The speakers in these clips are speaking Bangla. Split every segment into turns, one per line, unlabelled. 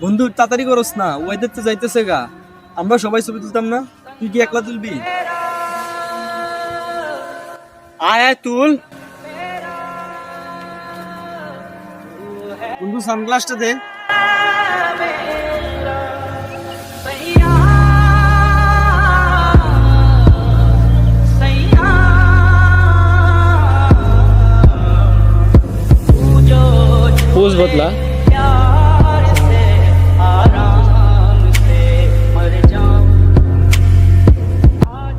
বন্ধু তাড়াতাড়ি করস না, ওয়েদার তো যাইতেছে গা। আমরা সবাই ছবি তুলতাম না, তুই কি একলা তুলবি?
আয় আয় তুল।
বন্ধু সানগ্লাসটা দে।
পোজ বদলা।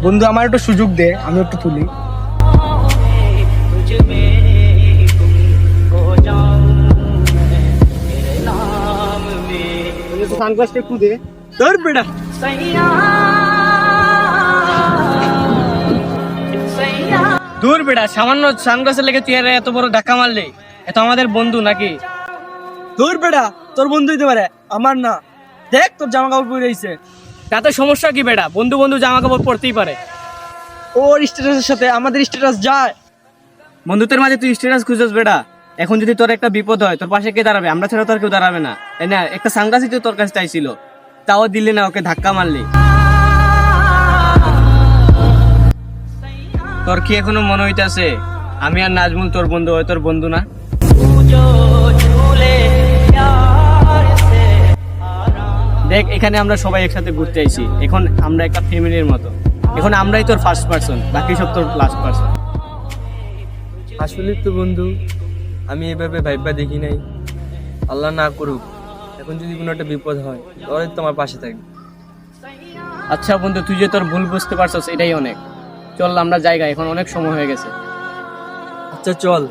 বন্ধু আমার একটু সুযোগ দে, আমি একটু তুলি। সানগ্লাসটা একটু দে। ধর বেটা।
দূর বেটা, সামান্য সানগ্লাসের লেগে তুই এত বড় ধাক্কা মারলে? এত আমাদের বন্ধু নাকি?
ধর বেটা, তোর বন্ধু হইতে পারে, আমার না। দেখ তোর জামা কাপড় পরে রইছে।
তাতে সমস্যা কি বেটা? বন্ধু বন্ধু জামা কাপড় পরতেই পারে।
ওর স্ট্যাটাসের সাথে আমাদের স্ট্যাটাস যায়।
বন্ধুত্বের মাঝে তুই স্ট্যাটাস খুঁজছিস বেটা? এখন যদি তোর একটা বিপদ হয়, তোর পাশে কে দাঁড়াবে? আমরা ছাড়া তোর কেউ দাঁড়াবে না, তাই না? একটা সানগ্লাসই তো তোর কাছে চাইছিল, তাও দিলি না, ওকে ধাক্কা মারলি। তোর কি এখনো মনে হইতাছে আমি আর নাজমুল তোর বন্ধু, হয় তোর বন্ধু না? দেখ, এখানে আমরা সবাই একসাথে ঘুরতে আইছি, এখন আমরা একটা ফ্যামিলির মতো। এখন আমরাই তোর ফার্স্ট পার্সন, বাকি সব তোর লাস্ট পার্সন।
আসলে তো বন্ধু, আমি এভাবে ভাইবা দেখি নাই। আল্লাহ না করুক, এখন যদি কোনো একটা বিপদ হয়, তাহলে তো আমার পাশে থাকবে।
আচ্ছা বন্ধু, তুই যে তোর ভুল বুঝতে পারছস, এটাই অনেক। চল আমরা জায়গা, এখন অনেক সময় হয়ে গেছে।
আচ্ছা চল।